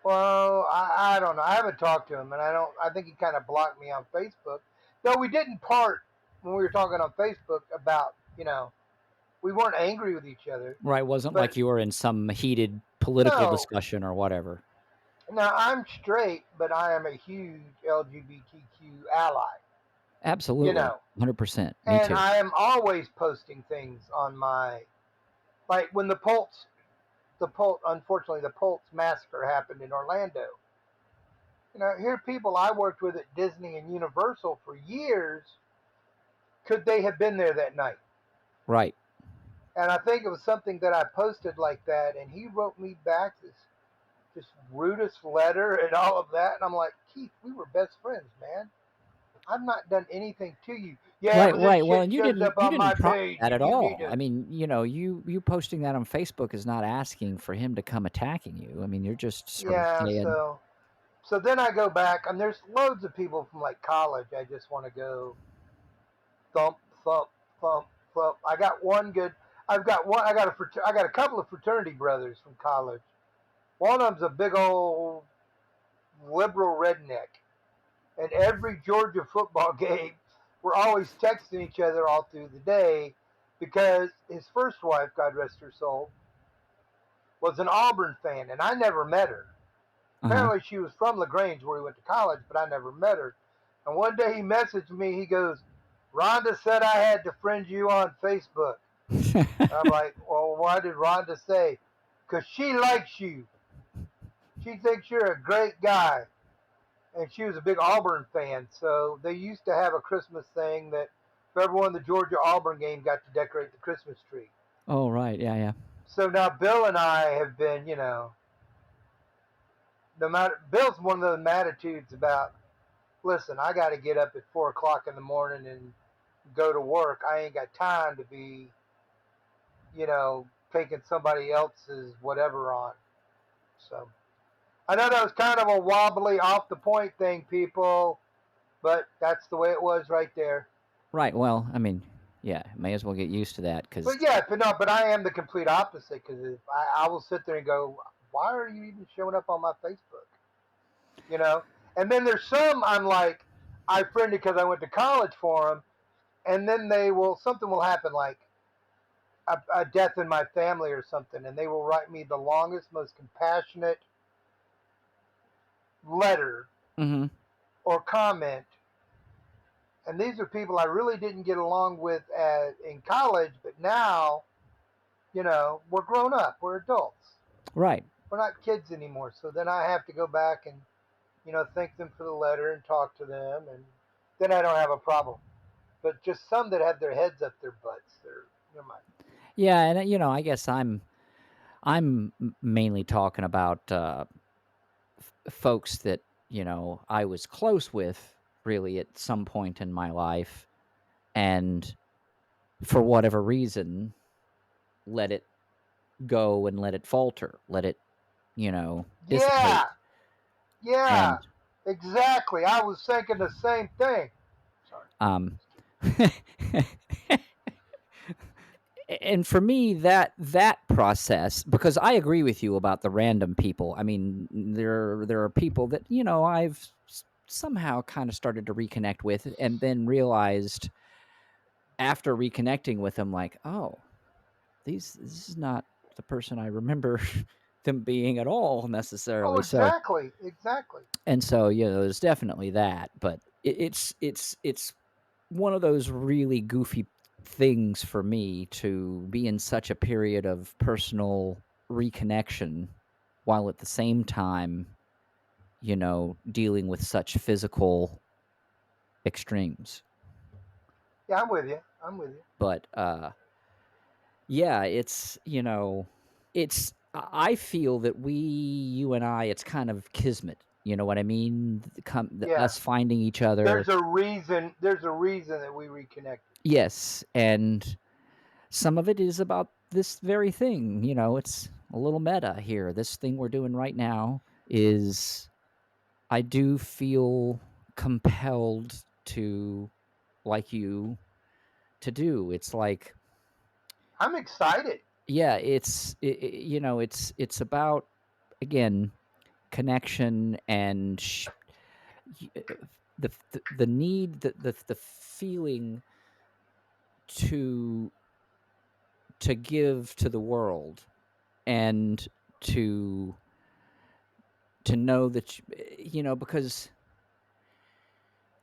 Well, I don't know. I haven't talked to him, and I don't. I think he kind of blocked me on Facebook. Though we didn't part when we were talking on Facebook about, we weren't angry with each other. Right, wasn't But like you were in some heated political no, discussion or whatever. now I'm straight, but I am a huge LGBTQ ally. You Absolutely, know, 100%. Me and too. I am always posting things on my, like when unfortunately the Pulse massacre happened in Orlando. Here are people I worked with at Disney and Universal for years. Could they have been there that night? Right. And I think it was something that I posted like that, and he wrote me back this just rudest letter and all of that. And I'm like, Keith, we were best friends, man. I've not done anything to you. Yeah, Right, but this right. Well, shit and you shows didn't up you on my didn't prompt page, that and at you need all. to. I mean, you posting that on Facebook is not asking for him to come attacking you. I mean, you're just sort of Yeah, saying, so then I go back, and there's loads of people from like college. I just want to go thump, thump, thump, thump. I got one good. I've got one. I got a couple of fraternity brothers from college. One of them's a big old liberal redneck, and every Georgia football game, we're always texting each other all through the day because his first wife, God rest her soul, was an Auburn fan, and I never met her. uh-huh. Apparently, she was from LaGrange, where he went to college, but I never met her. And one day he messaged me. He goes, "Rhonda said I had to friend you on Facebook." I'm like, "Well, why did Rhonda say?" "Because she likes you. She thinks you're a great guy." And she was a big Auburn fan. So they used to have a Christmas thing that whoever won the Georgia Auburn game got to decorate the Christmas tree. Oh, right. Yeah, yeah. So now Bill and I have been, no matter Bill's one of those attitudes about, listen, I got to get up at 4 o'clock in the morning and go to work. I ain't got time to be taking somebody else's whatever on. So I know that was kind of a wobbly, off the point thing, people, but that's the way it was right there. Right. Well, I mean, yeah, may as well get used to that because But yeah, but no, but I am the complete opposite because I will sit there and go, why are you even showing up on my Facebook? You know, and then there's some I'm like, I friended because I went to college for them, and then something will happen like a death in my family or something, and they will write me the longest, most compassionate letter hmm or comment. And these are people I really didn't get along with in college, but now, we're grown up, we're adults, right. we're not kids anymore. So then I have to go back and thank them for the letter and talk to them, and then I don't have a problem. But just some that have their heads up their butts, they're never mind. Yeah, and I guess I'm mainly talking about folks that I was close with really at some point in my life, and for whatever reason, let it go and let it falter, let it Yeah, dissipate, yeah, and exactly. I was thinking the same thing. Sorry. um. And for me, that process, because I agree with you about the random people. I mean, there are people that I've somehow kind of started to reconnect with, and then realized after reconnecting with them, like, oh, this is not the person I remember them being at all Oh, necessarily. So, exactly, exactly. and so there's definitely that, but it's one of those really goofy things for me to be in such a period of personal reconnection while at the same time, dealing with such physical extremes. Yeah, I'm with you. I'm with you. But yeah, I feel that you and I, it's kind of kismet. You know what I mean? Yeah, Us finding each other. there's a reason. There's a reason that we reconnected. Yes, and some of it is about this very thing. It's a little meta here. This thing we're doing right now is, I do feel compelled to, like you, to do. It's like, I'm excited. yeah, it's about, again, connection and y- uh, the need, the feeling to give to the world, and to know that because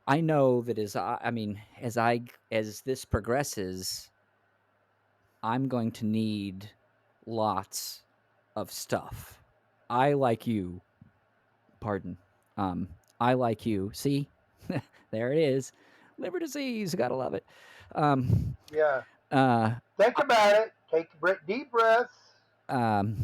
I know that I mean, as this progresses, I'm going to need lots of stuff. I, like you, pardon. I, like you, see, there it is. Liver disease, gotta love it. Um, Yeah. uh, Think about it. Take deep breaths. um,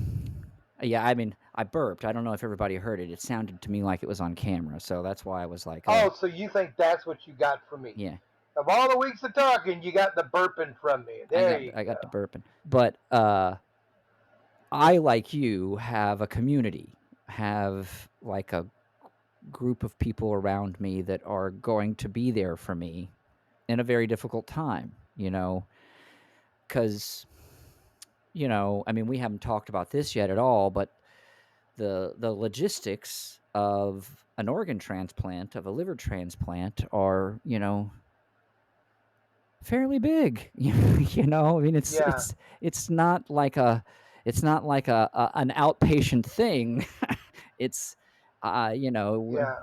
yeah, I mean, I burped. I don't know if everybody heard it. It sounded to me like it was on camera, so that's why I was like, oh, Oh, so you think that's what you got from me? yeah. Of all the weeks of talking, you got the burping from me. There you I go. got to burping. But I, like you, have a community, have like a group of people around me that are going to be there for me in a very difficult time, because I mean, we haven't talked about this yet at all, but the logistics of an organ transplant, of a liver transplant, are fairly big. I mean, Yeah, it's not like an outpatient thing. It's yeah,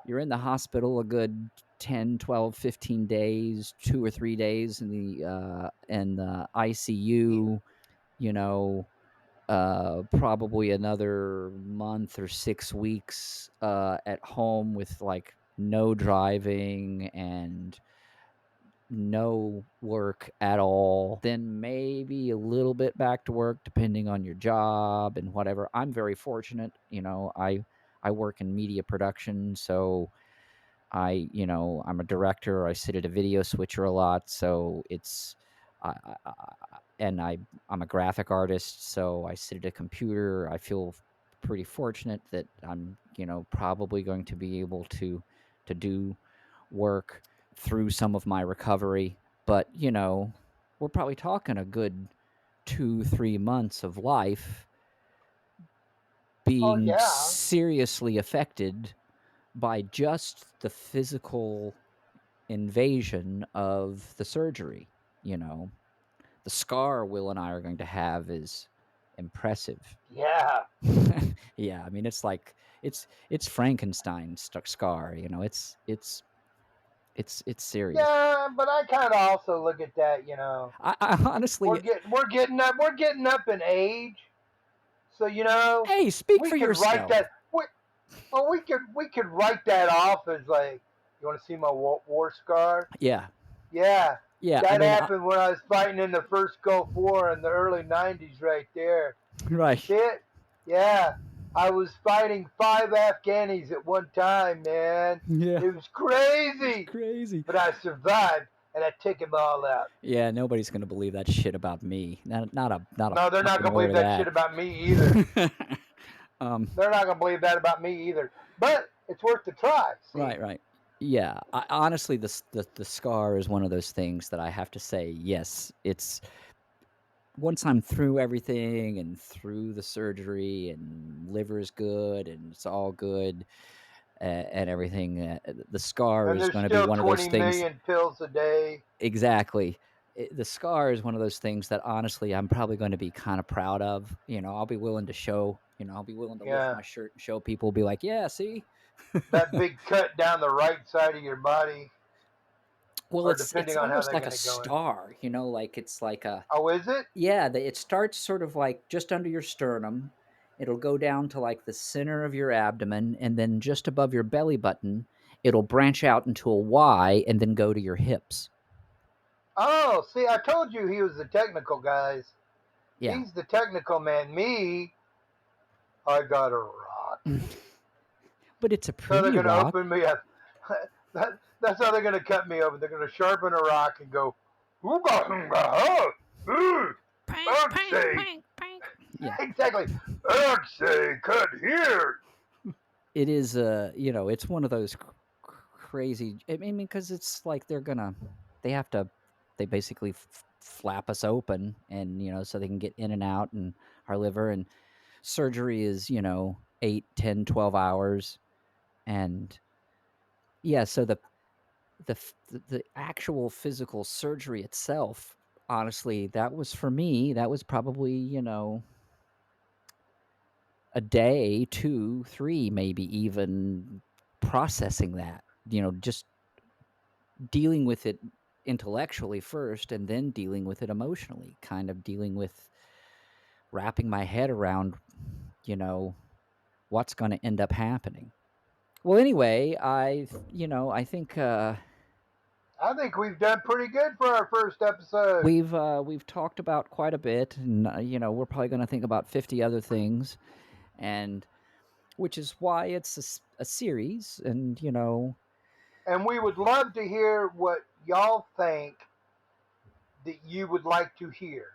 you're in the hospital a good 10, 12, 15 days, 2 or 3 days in the ICU, you know, probably another month or 6 weeks at home with like no driving and no work at all, then maybe a little bit back to work depending on your job and whatever. I'm very fortunate, I work in media production, so I'm a director. I sit at a video switcher a lot, so it's I'm a graphic artist, so I sit at a computer. I feel pretty fortunate that I'm, probably going to be able to do work through some of my recovery. But, we're probably talking a good 2-3 months of life Oh being yeah, seriously affected by just the physical invasion of the surgery. You know, the scar Will and I are going to have is impressive. yeah, Yeah, I mean, it's Frankenstein scar. It's serious. yeah. But I kind of also look at that. You know, I honestly, we're getting up in age, so hey, speak we for could write yourself. that. Well, we could write that off as like, you want to see my war scar? Yeah, Yeah, yeah. I that mean, happened when I was fighting in the first Gulf War in the early '90s, right there. You right. see it? Yeah, I was fighting 5 Afghanis at one time, man. Yeah, It was it's crazy, crazy. but I survived and I took them all out. Yeah, nobody's gonna believe that shit about me. Not a No, they're not fucking gonna word believe of that shit that. about me either. um, They're not gonna believe that about me either. But it's worth the try. See? right, right. Yeah, honestly, the scar is one of those things that I have to say. Yes, it's once I'm through everything and through the surgery and liver's good and it's all good, and everything. The scar And is there's going to be still one of those 20 things. million pills a day. Exactly. The scar is one of those things that honestly I'm probably going to be kind of proud of. I'll be willing to show. I'll be willing to lift Yeah, my shirt and show people. Be like, yeah, see. that big cut down the right side of your body, Well, or it's depending on how almost they're like a gonna go in. star. Like it's like a Oh, is it? yeah. It starts sort of like just under your sternum. It'll go down to like the center of your abdomen, and then just above your belly button, it'll branch out into a Y, and then go to your hips. Oh, see, I told you he was the technical guys. Yeah. He's the technical man. Me, I got a rock. But it's a So they're pretty gonna rock. open me up. That's how they're gonna cut me open. They're gonna sharpen a rock and go, ooga ooga huh, Prank, I'd prank, say prank, prank. Yeah. exactly. I'd say cut here. It is it's one of those crazy. I mean, because it's like they have to, they basically flap us open, and so they can get in and out, and our liver, and surgery is 8, 10, 12 hours. And yeah, so the actual physical surgery itself, honestly, that was for me, that was probably a day, 2, 3, maybe even processing that, just dealing with it intellectually first and then dealing with it emotionally, kind of dealing with wrapping my head around, you know, what's going to end up happening. Well, anyway, I think I think we've done pretty good for our first episode. we've talked about quite a bit, and we're probably going to think about 50 other things, and which is why it's a series, and And we would love to hear what y'all think that you would like to hear.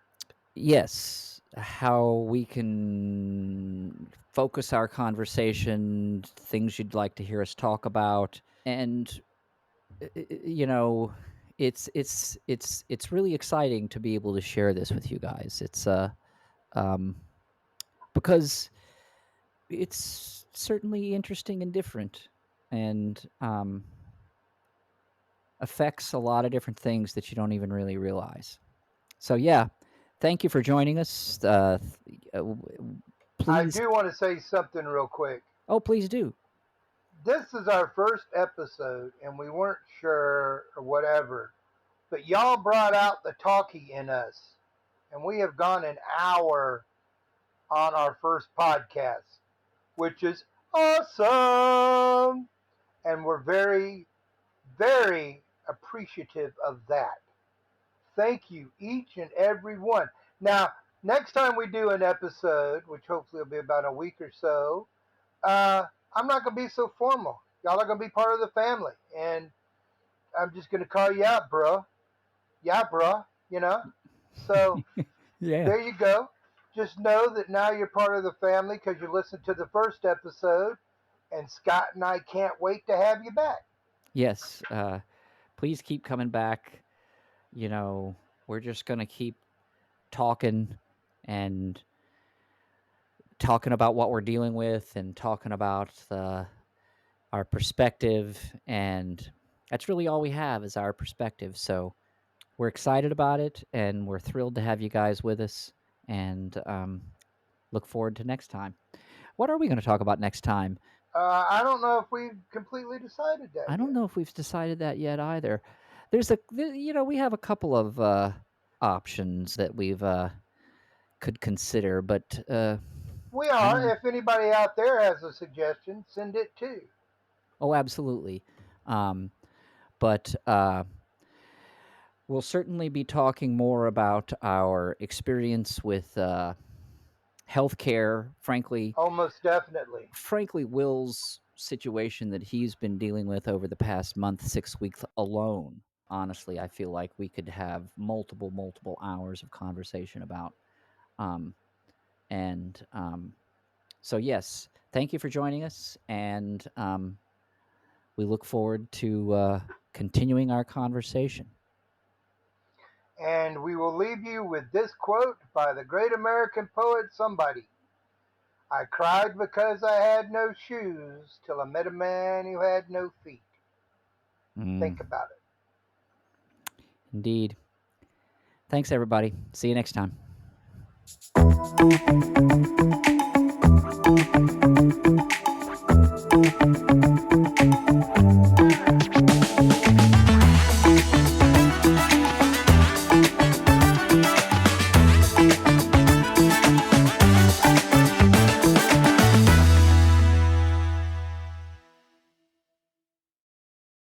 yes, how we can focus our conversation, things you'd like to hear us talk about, and you know, it's really exciting to be able to share this with you guys. It's um, because it's certainly interesting and different, and affects a lot of different things that you don't even really realize. So yeah, thank you for joining us. I Please, do want to say something real quick. oh, please do. This is our first episode, and we weren't sure or whatever. But y'all brought out the talkie in us, and we have gone an hour on our first podcast, which is awesome. And we're very, very appreciative of that. Thank you, each and every one. Now, next time we do an episode, which hopefully will be about a week or so, uh, I'm not going to be so formal. Y'all are going to be part of the family. And I'm just going to call you out, bro. Yeah, bro. You know? So Yeah. there you go. Just know that now you're part of the family because you listened to the first episode, and Scott and I can't wait to have you back. Yes. Please keep coming back. You know, we're just going to keep talking and talking about what we're dealing with and talking about our perspective. And that's really all we have is our perspective. So we're excited about it and we're thrilled to have you guys with us and look forward to next time. What are we going to talk about next time? I don't know if we've completely decided that I don't yet. know if we've decided that yet either. We have a couple of options that we've could consider, but We I are. don't. If anybody out there has a suggestion, send it too. Oh, absolutely. Um, but we'll certainly be talking more about our experience with healthcare. Almost definitely. Will's situation that he's been dealing with over the past month, 6 weeks alone. Honestly, I feel like we could have multiple hours of conversation about. Um, and So, yes, thank you for joining us. And we look forward to continuing our conversation. And we will leave you with this quote by the great American poet somebody. I cried because I had no shoes till I met a man who had no feet. Mm, Think about it. indeed. Thanks, everybody. See you next time.